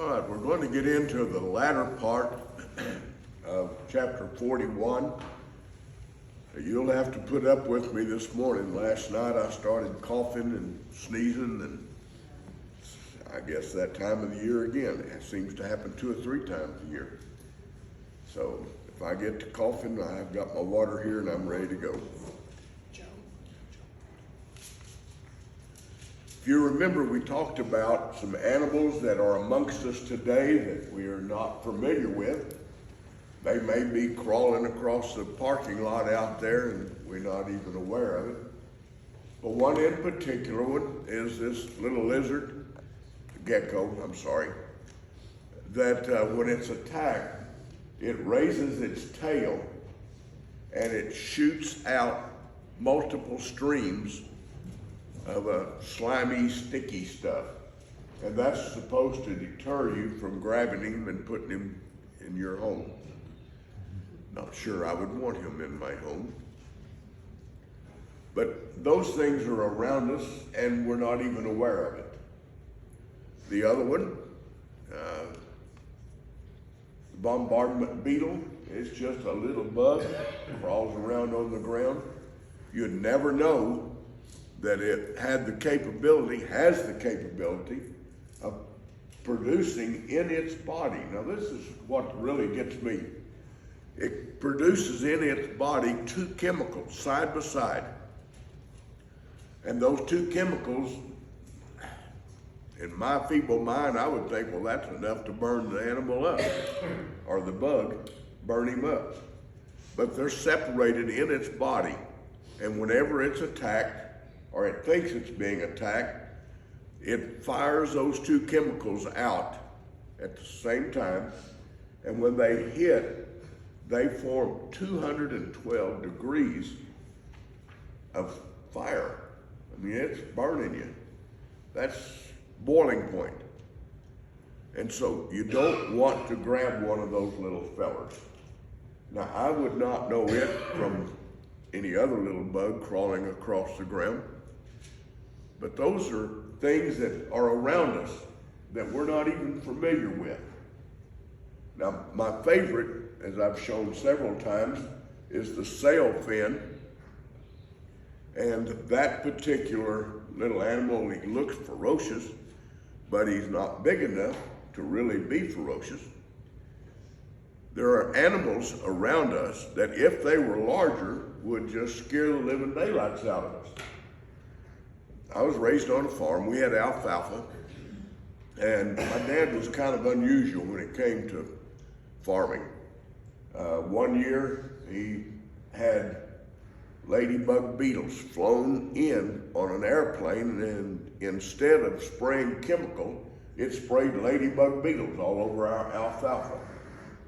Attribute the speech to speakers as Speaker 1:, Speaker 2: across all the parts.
Speaker 1: All right, we're going to get into the latter part of chapter 41. You'll have to put up with me this morning. Last night I started coughing and sneezing, and I guess that time of the year again. It seems to happen 2 or 3 times a year. So if I get to coughing, I've got my water here and I'm ready to go. If you remember, we talked about some animals that are amongst us today that we are not familiar with. They may be crawling across the parking lot out there and we're not even aware of it. But one in particular one is this little lizard, gecko, that when it's attacked, it raises its tail and it shoots out multiple streams of a slimy, sticky stuff. And that's supposed to deter you from grabbing him and putting him in your home. Not sure I would want him in my home. But those things are around us and we're not even aware of it. The other one, the bombardment beetle, is just a little bug, crawls around on the ground. You'd never know that it has the capability of producing in its body. Now this is what really gets me. It produces in its body 2 chemicals side by side. And those 2 chemicals, in my feeble mind, I would think, well, that's enough to burn the animal up, or the bug, burn him up. But they're separated in its body, and whenever it's attacked, or it thinks it's being attacked, it fires those 2 chemicals out at the same time, and when they hit, they form 212 degrees of fire. I mean, it's burning you. That's boiling point. And so you don't want to grab one of those little fellers. Now, I would not know it from any other little bug crawling across the ground. But those are things that are around us that we're not even familiar with. Now, my favorite, as I've shown several times, is the sailfin. And that particular little animal, he looks ferocious, but he's not big enough to really be ferocious. There are animals around us that, if they were larger, would just scare the living daylights out of us. I was raised on a farm. We had alfalfa, and my dad was kind of unusual when it came to farming. One year, he had ladybug beetles flown in on an airplane, and instead of spraying chemical, it sprayed ladybug beetles all over our alfalfa.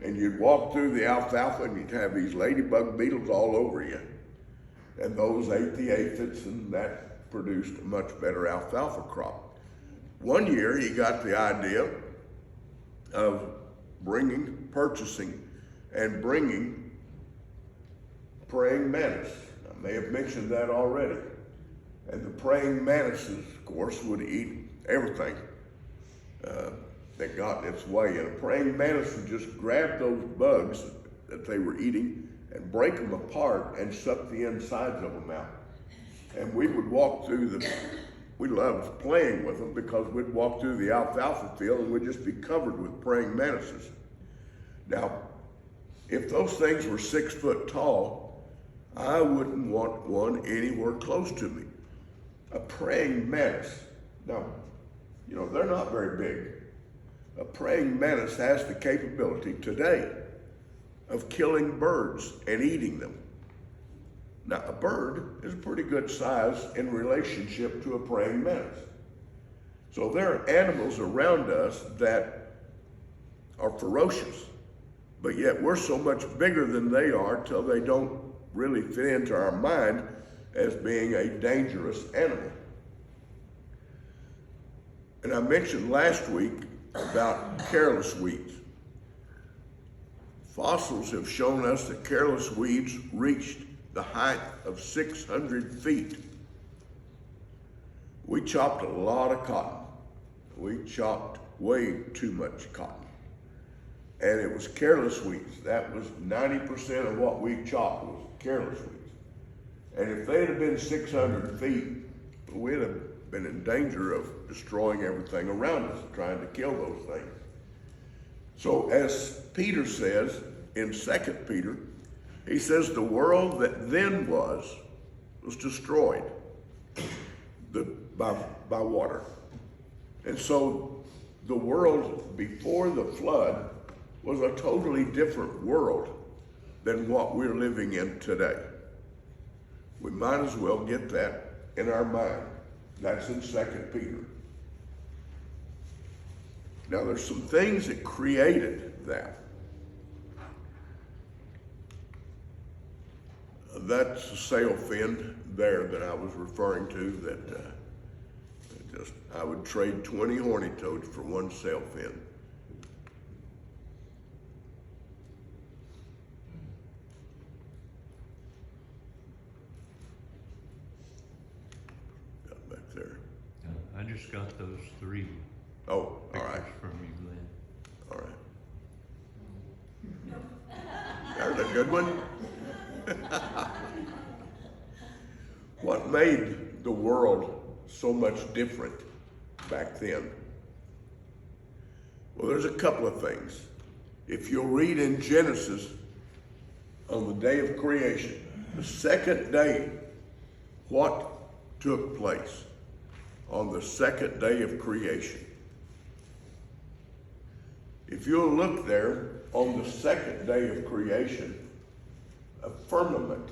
Speaker 1: And you'd walk through the alfalfa and you'd have these ladybug beetles all over you. And those ate the aphids, and that produced a much better alfalfa crop. One year he got the idea of purchasing and bringing praying mantis. I may have mentioned that already. And the praying mantises, of course, would eat everything that got in its way. And a praying mantis would just grab those bugs that they were eating and break them apart and suck the insides of them out. And we would walk through we loved playing with them because we'd walk through the alfalfa field and we'd just be covered with praying mantises. Now, if those things were 6 foot tall, I wouldn't want one anywhere close to me. A praying mantis, now, you know, they're not very big. A praying mantis has the capability today of killing birds and eating them. Now, a bird is a pretty good size in relationship to a praying mantis. So there are animals around us that are ferocious, but yet we're so much bigger than they are till they don't really fit into our mind as being a dangerous animal. And I mentioned last week about careless weeds. Fossils have shown us that careless weeds reached the height of 600 feet. We chopped a lot of cotton. We chopped way too much cotton. And it was careless weeds. That was 90% of what we chopped was careless weeds. And if they'd have been 600 feet, we'd have been in danger of destroying everything around us, trying to kill those things. So as Peter says in 2 Peter, he says the world that then was destroyed by water. And so the world before the flood was a totally different world than what we're living in today. We might as well get that in our mind. That's in 2 Peter. Now there's some things that created that. That's the sail fin there that I was referring to, that I would trade 20 horny toads for one sail fin. Got back there.
Speaker 2: I just got those 3
Speaker 1: Oh, all
Speaker 2: pictures
Speaker 1: right,
Speaker 2: from you, Glenn.
Speaker 1: all right. There's a good one. What made the world so much different back then? Well, there's a couple of things. If you'll read in Genesis, on the day of creation, the second day, what took place on the second day of creation? If you'll look there, on the second day of creation, a firmament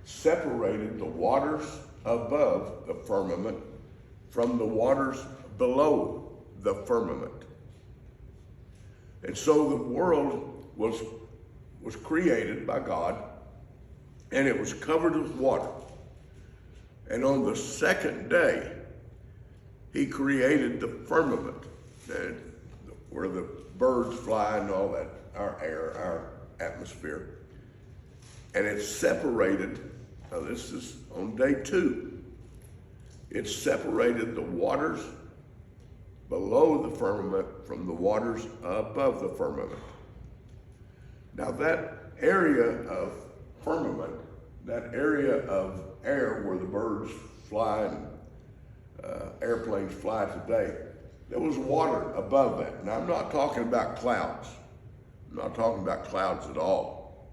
Speaker 1: separated the waters above the firmament from the waters below the firmament. And so the world was created by God, and it was covered with water. And on the second day, he created the firmament, where the birds fly and all that, our air, our atmosphere. And it's separated, now this is on day 2, it separated the waters below the firmament from the waters above the firmament. Now that area of firmament, that area of air where the birds fly and airplanes fly today, there was water above that. Now I'm not talking about clouds. I'm not talking about clouds at all.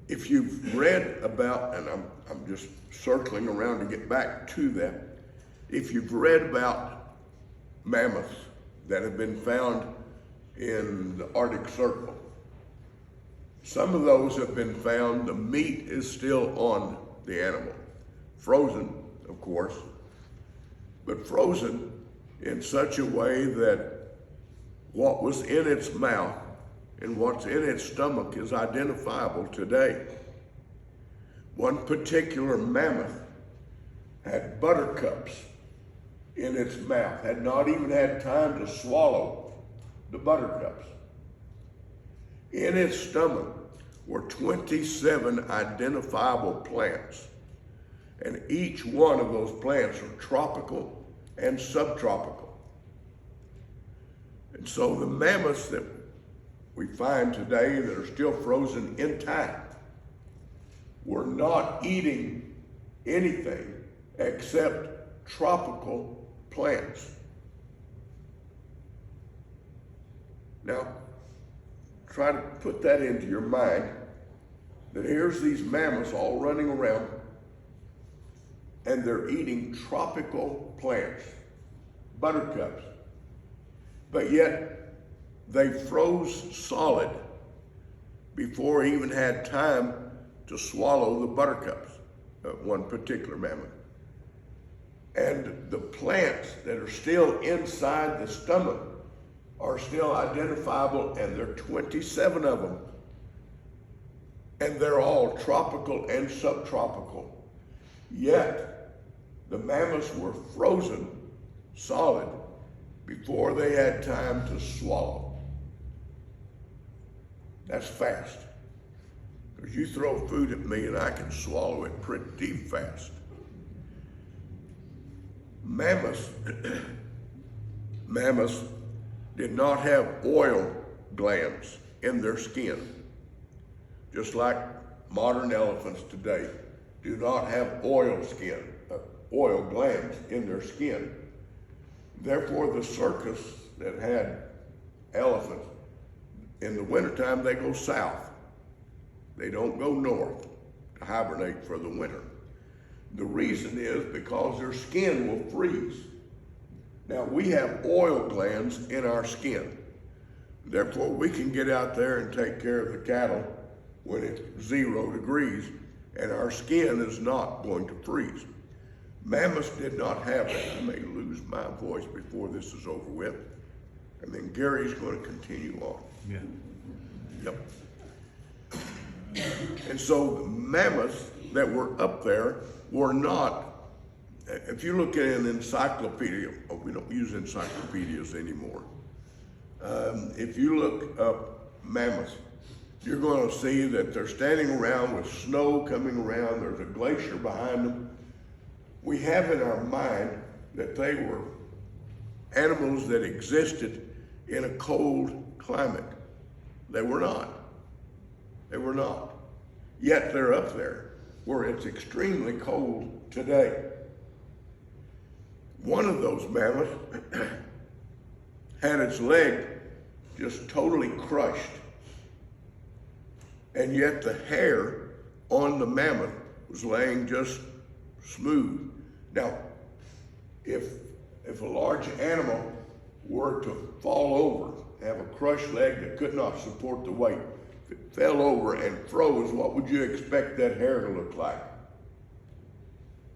Speaker 1: If you've read about, and I'm just circling around to get back to that, if you've read about mammoths that have been found in the Arctic Circle, some of those have been found, the meat is still on the animal. Frozen, of course, but frozen in such a way that what was in its mouth and what's in its stomach is identifiable today. One particular mammoth had buttercups in its mouth, had not even had time to swallow the buttercups. In its stomach were 27 identifiable plants, and each one of those plants are tropical and subtropical. And so the mammoths that we find today that are still frozen intact were not eating anything except tropical plants. Now, try to put that into your mind, that here's these mammoths all running around and they're eating tropical plants, buttercups, but yet they froze solid before he even had time to swallow the buttercups, one particular mammoth. And the plants that are still inside the stomach are still identifiable, and there are 27 of them. And they're all tropical and subtropical. Yet, the mammoths were frozen solid before they had time to swallow. That's fast. Because you throw food at me and I can swallow it pretty fast. Mammoths, mammoths did not have oil glands in their skin, just like modern elephants today do not have oil glands in their skin. Therefore, the circus that had elephants, in the wintertime, they go south. They don't go north to hibernate for the winter. The reason is because their skin will freeze. Now, we have oil glands in our skin. Therefore, we can get out there and take care of the cattle when it's 0 degrees, and our skin is not going to freeze. Mammoths did not have that. I may lose my voice before this is over with, and then Gary's going to continue on.
Speaker 2: Yeah.
Speaker 1: Yep. And so the mammoths that were up there were not, if you look at an encyclopedia, we don't use encyclopedias anymore. If you look up mammoths, you're going to see that they're standing around with snow coming around. There's a glacier behind them. We have in our mind that they were animals that existed in a cold climate. They were not. They were not. Yet they're up there where it's extremely cold today. One of those mammoths had its leg just totally crushed. And yet the hair on the mammoth was laying just smooth. Now, if a large animal were to fall over, have a crushed leg that could not support the weight, if it fell over and froze, what would you expect that hair to look like?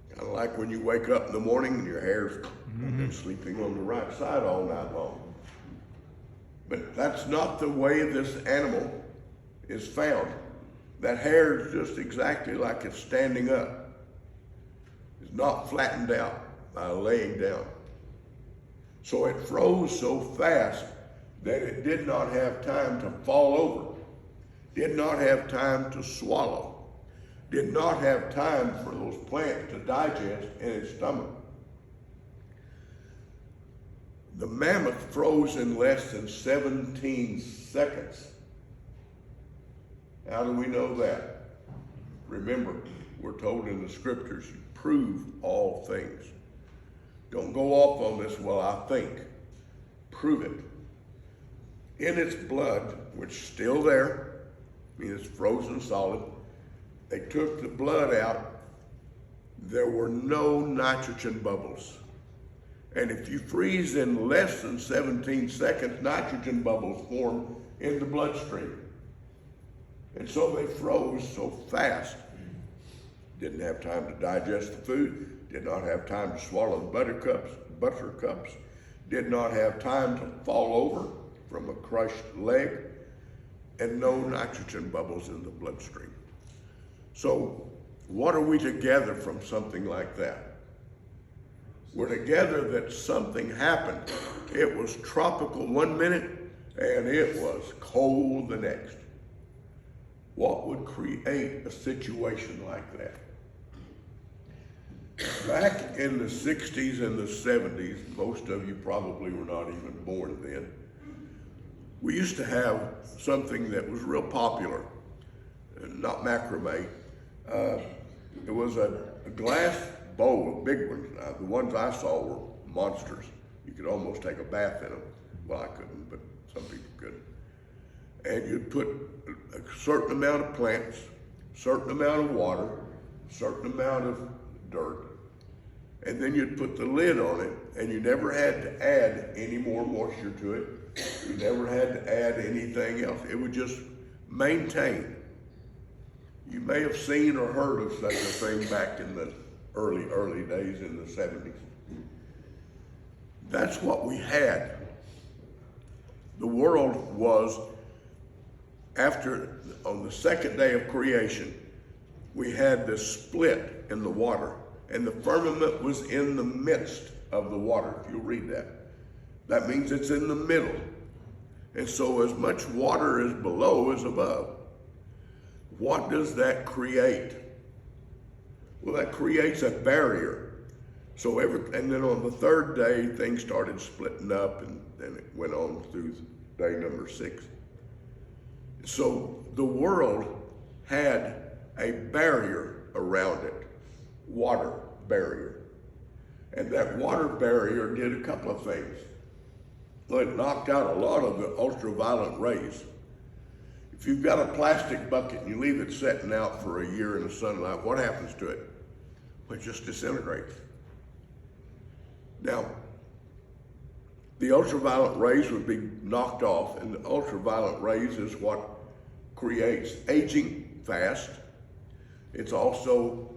Speaker 1: Kind of like when you wake up in the morning and your hair's been sleeping on the right side all night long. But that's not the way this animal is found. That hair is just exactly like it's standing up. It's not flattened out by laying down. So it froze so fast that it did not have time to fall over, did not have time to swallow, did not have time for those plants to digest in its stomach. The mammoth froze in less than 17 seconds. How do we know that? Remember, we're told in the scriptures, prove all things. Don't go off on this, well, I think. Prove it. In its blood, which is still there, I mean, it's frozen solid, they took the blood out, there were no nitrogen bubbles. And if you freeze in less than 17 seconds, nitrogen bubbles form in the bloodstream. And so they froze so fast. Didn't have time to digest the food, did not have time to swallow the buttercups, did not have time to fall over from a crushed leg, and no nitrogen bubbles in the bloodstream. So what are we to gather from something like that? We're to gather that something happened. It was tropical one minute, and it was cold the next. What would create a situation like that? Back in the 60s and the 70s, most of you probably were not even born then, we used to have something that was real popular, not macrame. It was a glass bowl, a big one. The ones I saw were monsters. You could almost take a bath in them. Well, I couldn't, but some people could. And you'd put a certain amount of plants, certain amount of water, certain amount of dirt, and then you'd put the lid on it, and you never had to add any more moisture to it. You never had to add anything else. It would just maintain. You may have seen or heard of such a thing back in the early days in the 70s. That's what we had. The world was, on the second day of creation, we had this split in the water, and the firmament was in the midst of the water, if you'll read that. That means it's in the middle. And so as much water is below as above. What does that create? Well, that creates a barrier. So and then on the third day, things started splitting up, and then it went on through day number 6. So the world had a barrier around it, water barrier. And that water barrier did a couple of things. Well, it knocked out a lot of the ultraviolet rays. If you've got a plastic bucket and you leave it setting out for a year in the sunlight, what happens to it? Well, it just disintegrates. Now, the ultraviolet rays would be knocked off, and the ultraviolet rays is what creates aging fast. It's also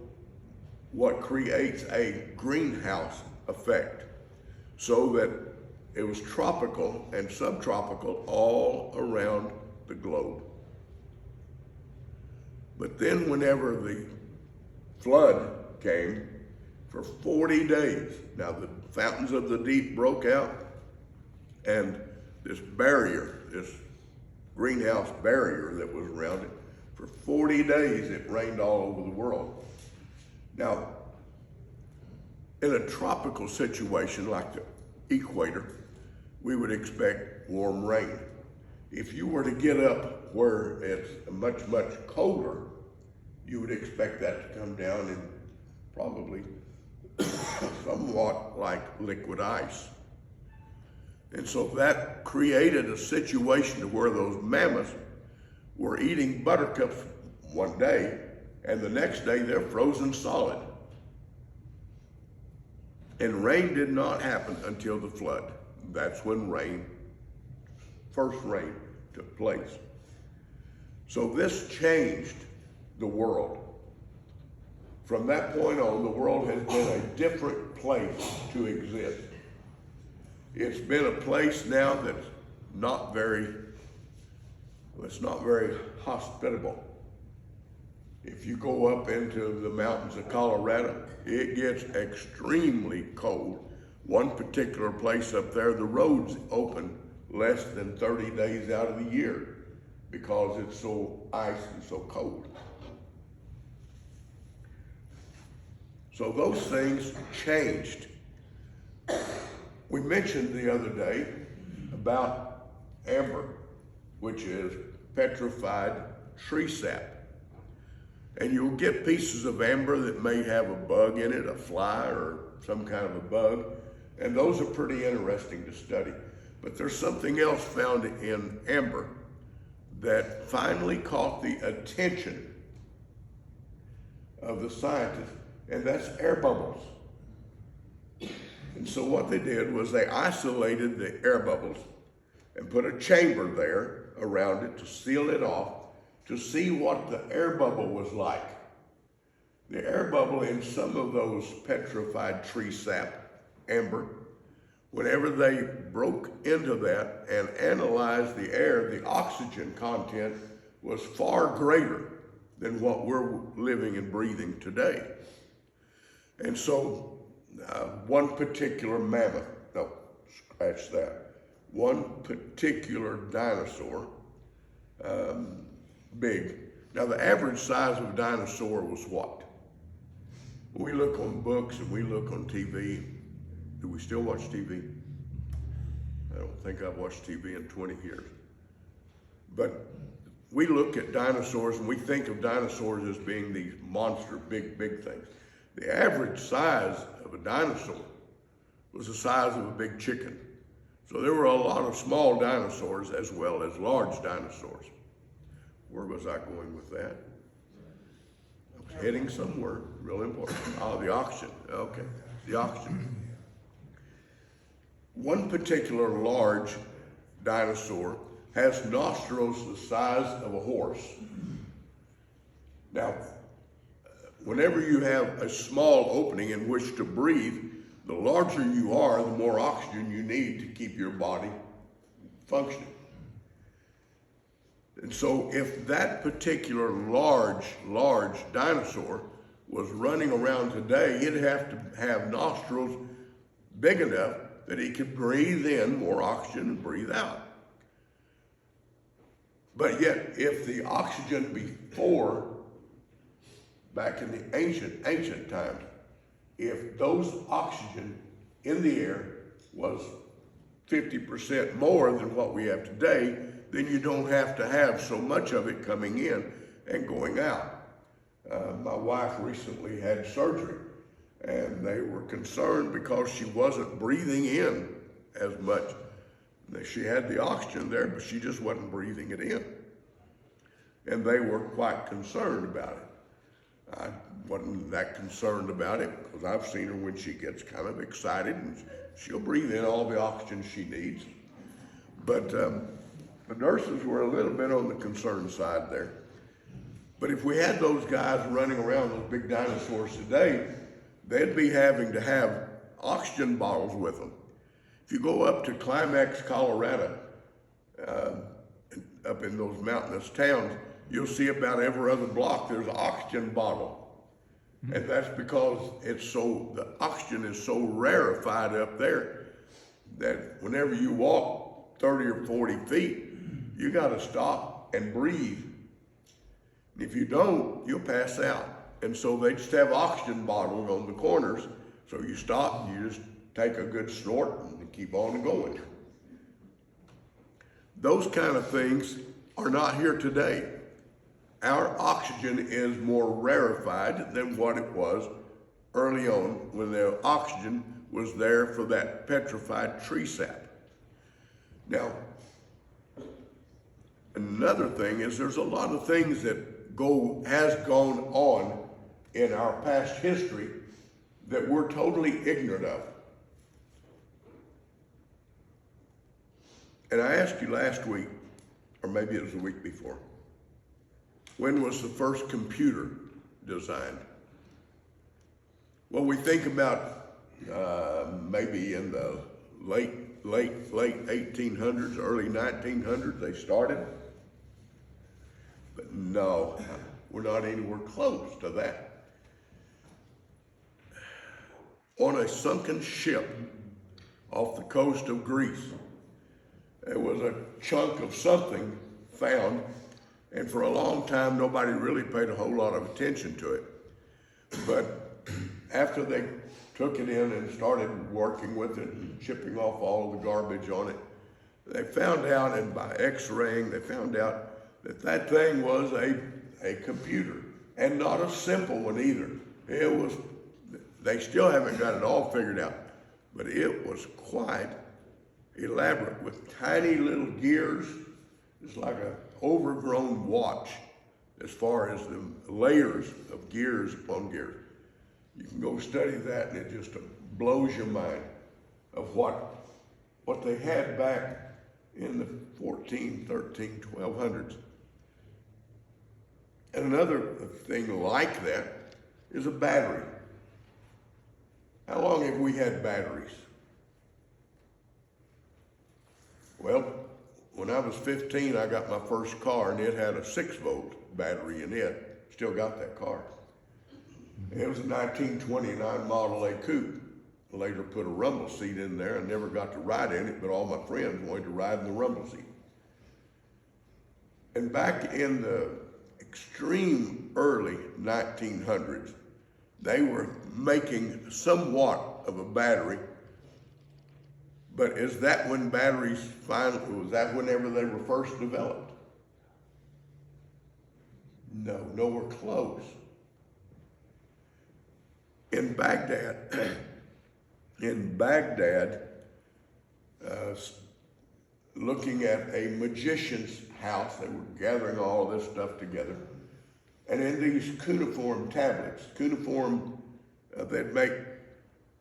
Speaker 1: what creates a greenhouse effect, so that it was tropical and subtropical all around the globe. But then whenever the flood came, for 40 days, now the fountains of the deep broke out, and this barrier, this greenhouse barrier that was around it, for 40 days it rained all over the world. Now, in a tropical situation like the equator, we would expect warm rain. If you were to get up where it's much, much colder, you would expect that to come down in probably somewhat like liquid ice. And so that created a situation to where those mammoths were eating buttercups one day, and the next day they're frozen solid. And rain did not happen until the flood. That's when first rain took place. So this changed the world. From that point on, the world has been a different place to exist. It's been a place now that's not very hospitable. If you go up into the mountains of Colorado, it gets extremely cold. One particular place up there, the roads open less than 30 days out of the year because it's so ice and so cold. So those things changed. We mentioned the other day about amber, which is petrified tree sap. And you'll get pieces of amber that may have a bug in it, a fly or some kind of a bug, and those are pretty interesting to study. But there's something else found in amber that finally caught the attention of the scientists, and that's air bubbles. And so what they did was they isolated the air bubbles and put a chamber there around it to seal it off, to see what the air bubble was like. The air bubble in some of those petrified tree sap, amber, whenever they broke into that and analyzed the air, the oxygen content was far greater than what we're living and breathing today. And so one particular mammoth, no, scratch that, one particular dinosaur, big. Now the average size of a dinosaur was what? We look on books and we look on TV. Do we still watch TV? I don't think I've watched TV in 20 years. But we look at dinosaurs and we think of dinosaurs as being these monster, big things. The average size of a dinosaur was the size of a big chicken. So there were a lot of small dinosaurs as well as large dinosaurs. Where was I going with that? I was heading somewhere real important. Oh, the oxygen. Okay, the oxygen. One particular large dinosaur has nostrils the size of a horse. Now, whenever you have a small opening in which to breathe, the larger you are, the more oxygen you need to keep your body functioning. And so if that particular large dinosaur was running around today, he'd have to have nostrils big enough that he could breathe in more oxygen and breathe out. But yet, if the oxygen before, back in the ancient times, if those oxygen in the air was 50% more than what we have today, then you don't have to have so much of it coming in and going out. My wife recently had surgery, and they were concerned because she wasn't breathing in as much. She had the oxygen there, but she just wasn't breathing it in. And they were quite concerned about it. I wasn't that concerned about it because I've seen her when she gets kind of excited and she'll breathe in all the oxygen she needs. But the nurses were a little bit on the concerned side there. But if we had those guys running around, those big dinosaurs today, they'd be having to have oxygen bottles with them. If you go up to Climax, Colorado, up in those mountainous towns, you'll see about every other block there's an oxygen bottle. And that's because the oxygen is so rarefied up there that whenever you walk 30 or 40 feet, you gotta stop and breathe. If you don't, you'll pass out. And so they just have oxygen bottles on the corners. So you stop and you just take a good snort and keep on going. Those kind of things are not here today. Our oxygen is more rarefied than what it was early on when the oxygen was there for that petrified tree sap. Now, another thing is there's a lot of things that has gone on in our past history that we're totally ignorant of. And I asked you last week, or maybe it was the week before, when was the first computer designed? Well, we think about maybe in the late 1800s, early 1900s, they started. But no, we're not anywhere close to that. On a sunken ship off the coast of Greece, there was a chunk of something found, and for a long time, nobody really paid a whole lot of attention to it. But after they took it in and started working with it and chipping off all the garbage on it, they found out, and by x-raying, they found out that thing was a computer, and not a simple one either. They still haven't got it all figured out, but it was quite elaborate with tiny little gears. It's like an overgrown watch as far as the layers of gears upon gears. You can go study that and it just blows your mind of what they had back in the 14, 13, 1200s. And another thing like that is a battery. How long have we had batteries? Well, when I was 15, I got my first car and it had a 6-volt battery in it. Still got that car. It was a 1929 Model A coupe. Later put a rumble seat in there. I never got to ride in it, but all my friends wanted to ride in the rumble seat. And back in the extreme early 1900s, they were making somewhat of a battery. But is that when batteries finally, was that whenever they were first developed? No, nowhere close. In Baghdad, looking at a magician's house, they were gathering all this stuff together. And in these cuneiform tablets, they'd make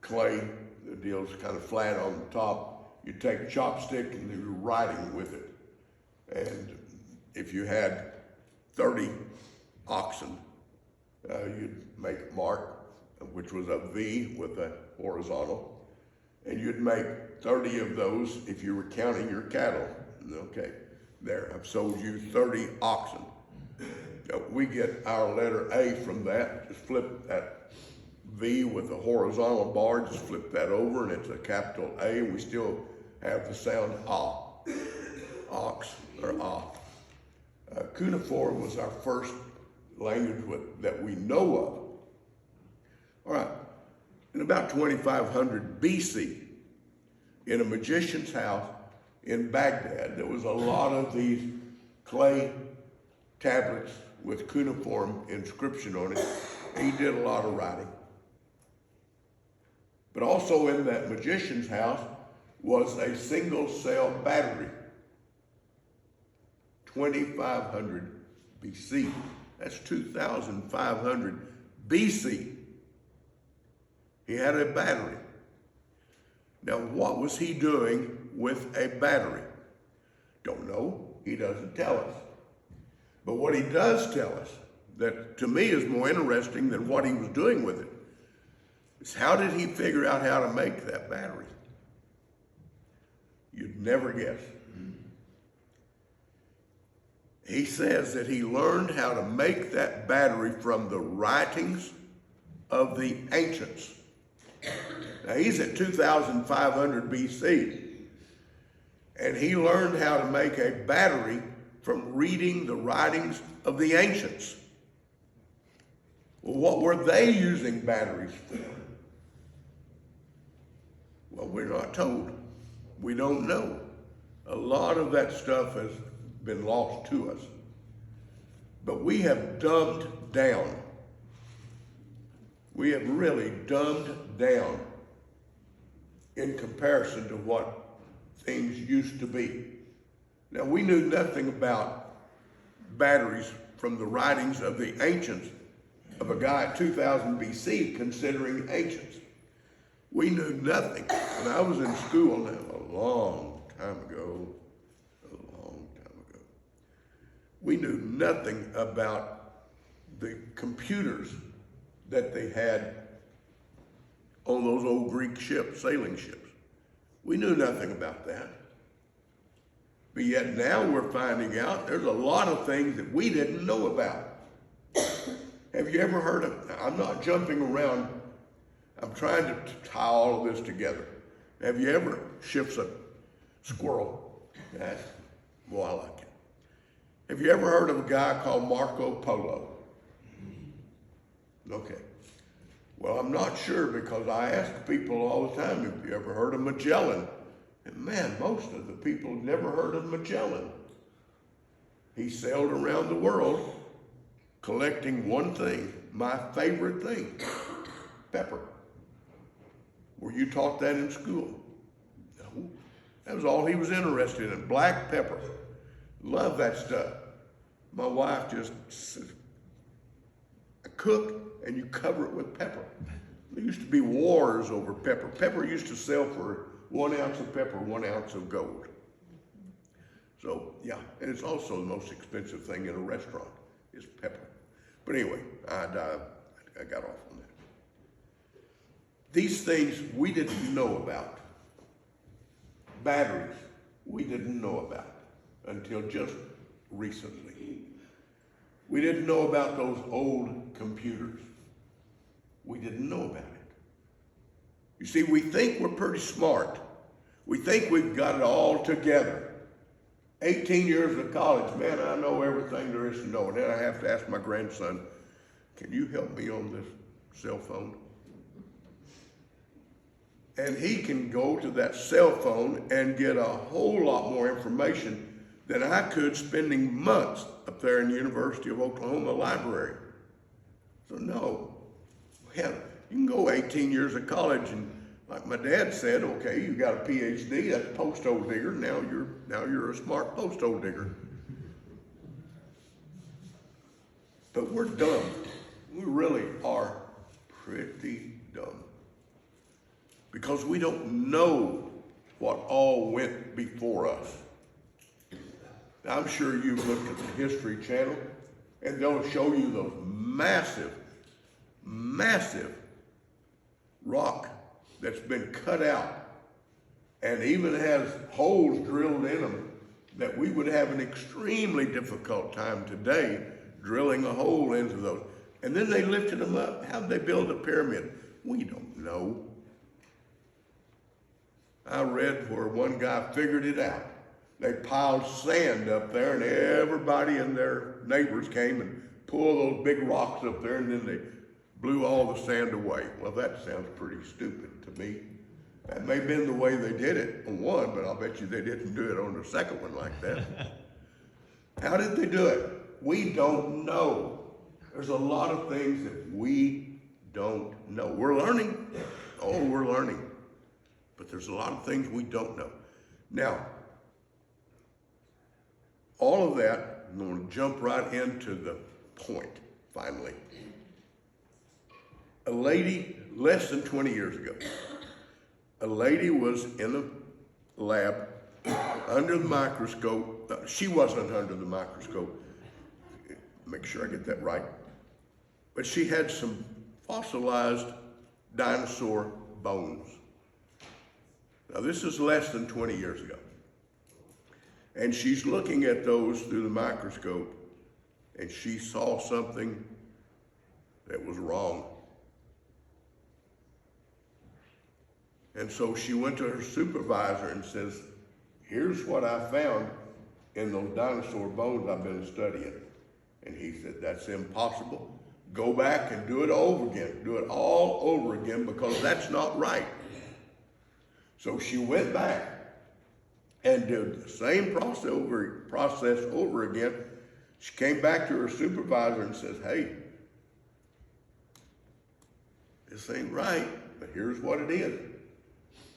Speaker 1: clay, the deal's kind of flat on the top. You take a chopstick and you're writing with it. And if you had 30 oxen, you'd make a mark, which was a V with a horizontal. And you'd make 30 of those if you were counting your cattle. Okay, there, I've sold you 30 oxen. We get our letter A from that. Just flip that V with a horizontal bar, just flip that over and it's a capital A, and we still have the sound ah, ox or ah. Cuneiform was our first language that we know of. All right, about 2500 BC, in a magician's house in Baghdad, there was a lot of these clay tablets with cuneiform inscription on it. He did a lot of writing. But also in that magician's house was a single cell battery. 2500 BC. That's 2500 BC. He had a battery. Now, what was he doing with a battery? Don't know. He doesn't tell us. But what he does tell us, that to me is more interesting than what he was doing with it, is how did he figure out how to make that battery? You'd never guess. He says that he learned how to make that battery from the writings of the ancients. Now, he's at 2500 BC, and he learned how to make a battery from reading the writings of the ancients. Well, what were they using batteries for? Well, we're not told. We don't know. A lot of that stuff has been lost to us. But we have dumbed down. We have really dumbed down in comparison to what things used to be. Now, we knew nothing about batteries from the writings of the ancients, of a guy at 2000 BC considering ancients. We knew nothing. When I was in school, now a long time ago, we knew nothing about the computers that they had on those old Greek ships, sailing ships. We knew nothing about that. But yet now we're finding out there's a lot of things that we didn't know about. Have you ever heard of, I'm not jumping around, I'm trying to tie all of this together. Have you ever shifts a squirrel? That's, boy, I like it. Have you ever heard of a guy called Marco Polo? Okay. Well, I'm not sure because I ask people all the time, have you ever heard of Magellan? And man, most of the people have never heard of Magellan. He sailed around the world collecting one thing, my favorite thing, pepper. Were you taught that in school? No. That was all he was interested in, black pepper. Love that stuff. My wife just says, cook and you cover it with pepper. There used to be wars over pepper. Pepper used to sell for 1 ounce of pepper, 1 ounce of gold. So yeah, and it's also the most expensive thing in a restaurant is pepper. But anyway, I got off on that. These things we didn't know about. Batteries we didn't know about until just recently. We didn't know about those old computers. We didn't know about it. You see, we think we're pretty smart. We think we've got it all together. 18 years of college, man, I know everything there is to know. And then I have to ask my grandson, can you help me on this cell phone? And he can go to that cell phone and get a whole lot more information than I could spending months up there in the University of Oklahoma library. So no, hell, you can go 18 years of college and like my dad said, okay, you got a PhD, that's post-hole digger, now you're a smart post-hole digger. But we're dumb. We really are pretty dumb. Because we don't know what all went before us. I'm sure you've looked at the History Channel and they'll show you those massive, massive rock that's been cut out and even has holes drilled in them that we would have an extremely difficult time today drilling a hole into those. And then they lifted them up. How'd they build a pyramid? We don't know. I read where one guy figured it out. They piled sand up there and everybody and their neighbors came and pulled those big rocks up there and then they blew all the sand away. Well, that sounds pretty stupid to me. That may have been the way they did it on one, but I'll bet you they didn't do it on the second one like that. How did they do it? We don't know. There's a lot of things that we don't know. We're learning. Oh, we're learning. But there's a lot of things we don't know. Now, all of that, I'm going to jump right into the point, finally. A lady, less than 20 years ago, a lady was in a lab under the microscope. She wasn't under the microscope. Make sure I get that right. But she had some fossilized dinosaur bones. Now, this is less than 20 years ago. And she's looking at those through the microscope, and she saw something that was wrong. And so she went to her supervisor and says, here's what I found in those dinosaur bones I've been studying. And he said, that's impossible. Go back and do it over again. Do it all over again, because that's not right. So she went back and did the same process over again. She came back to her supervisor and says, hey, this ain't right, but here's what it is.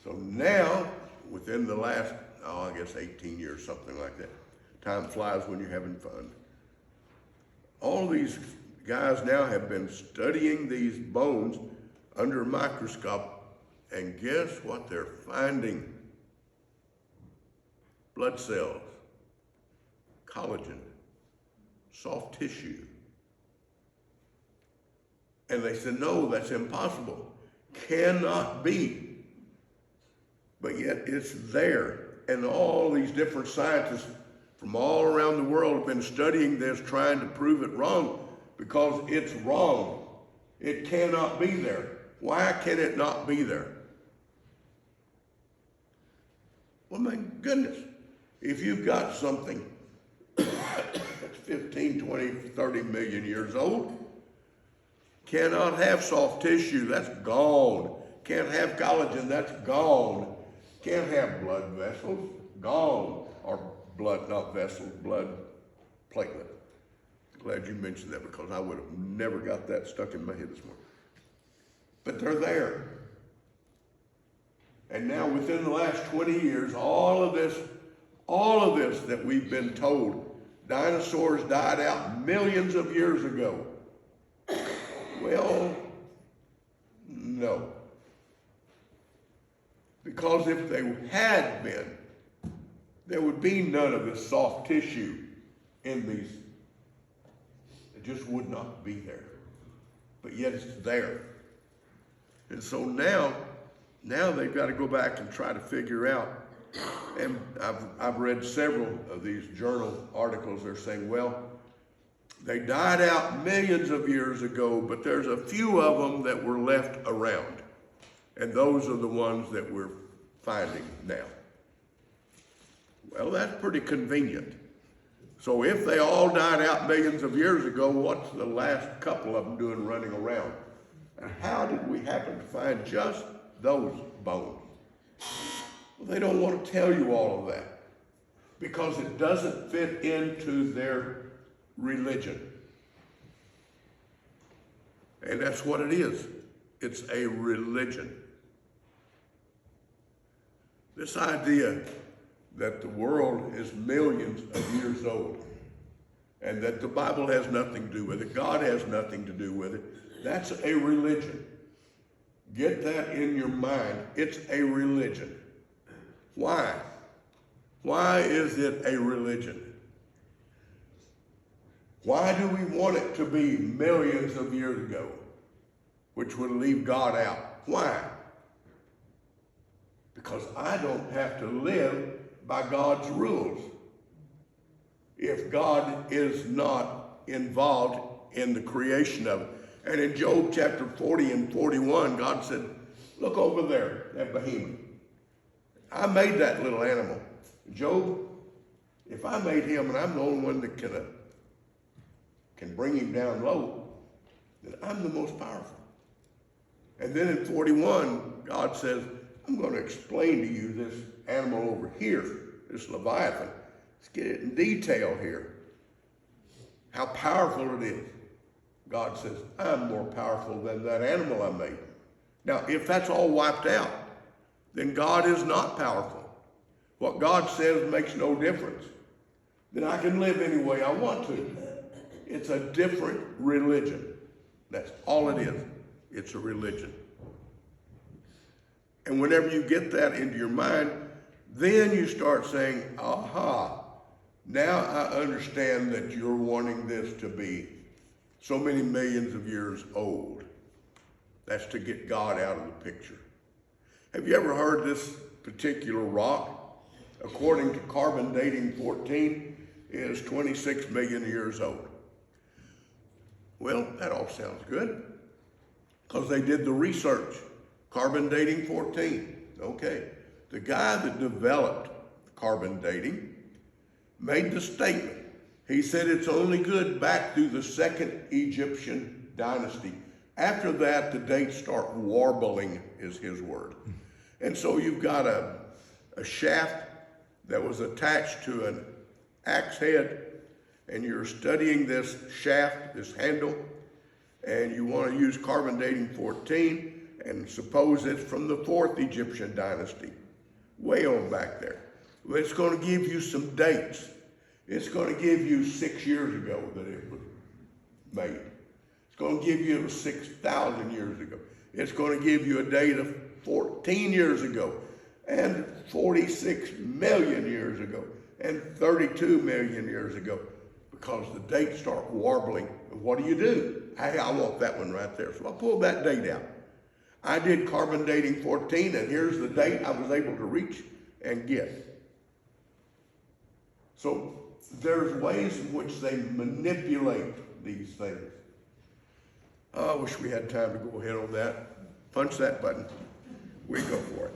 Speaker 1: So now, within the last, I guess 18 years, something like that, time flies when you're having fun. All these guys now have been studying these bones under a microscope, and guess what they're finding? Blood cells, collagen, soft tissue. And they said, no, that's impossible. Cannot be. But yet it's there. And all these different scientists from all around the world have been studying this, trying to prove it wrong, because it's wrong. It cannot be there. Why can it not be there? Well, my goodness. If you've got something that's 15, 20, 30 million years old, cannot have soft tissue, that's gone. Can't have collagen, that's gone. Can't have blood vessels, gone. Or blood, not vessels, blood platelet. Glad you mentioned that, because I would have never got that stuck in my head this morning. But they're there. And now within the last 20 years, all of this that we've been told, dinosaurs died out millions of years ago. Well, no. Because if they had been, there would be none of this soft tissue in these. It just would not be there. But yet it's there. And so now they've got to go back and try to figure out. And I've read several of these journal articles. They're saying, well, they died out millions of years ago, but there's a few of them that were left around. And those are the ones that we're finding now. Well, that's pretty convenient. So if they all died out millions of years ago, what's the last couple of them doing running around? And how did we happen to find just those bones? Well, they don't want to tell you all of that, because it doesn't fit into their religion. And that's what it is. It's a religion. This idea that the world is millions of years old and that the Bible has nothing to do with it, God has nothing to do with it, that's a religion. Get that in your mind. It's a religion. Why? Why is it a religion? Why do we want it to be millions of years ago, which would leave God out? Why? Because I don't have to live by God's rules if God is not involved in the creation of it. And in Job chapter 40 and 41, God said, look over there, that behemoth. I made that little animal. Job, if I made him and I'm the only one that can bring him down low, then I'm the most powerful. And then in 41, God says, I'm going to explain to you this animal over here, this Leviathan. Let's get it in detail here. How powerful it is. God says, I'm more powerful than that animal I made. Now, if that's all wiped out, then God is not powerful. What God says makes no difference. Then I can live any way I want to. It's a different religion. That's all it is. It's a religion. And whenever you get that into your mind, then you start saying, aha, now I understand that you're wanting this to be so many millions of years old. That's to get God out of the picture. Have you ever heard this particular rock, according to carbon dating 14, is 26 million years old? Well, that all sounds good, because they did the research. Carbon dating 14. Okay. The guy that developed carbon dating made the statement. He said it's only good back through the second Egyptian dynasty. After that, the dates start warbling, is his word. And so you've got a shaft that was attached to an axe head, and you're studying this shaft, this handle, and you want to use carbon dating 14, and suppose it's from the 4th Egyptian dynasty, way on back there. Well, it's going to give you some dates. It's going to give you 6 years ago that it was made. It's going to give you 6,000 years ago. It's going to give you a date of 14 years ago, and 46 million years ago, and 32 million years ago, because the dates start warbling. And what do? Hey, I want that one right there. So I pulled that date out. I did carbon dating 14, and here's the date I was able to reach and get. So there's ways in which they manipulate these things. I wish we had time to go ahead on that. Punch that button. We go for it.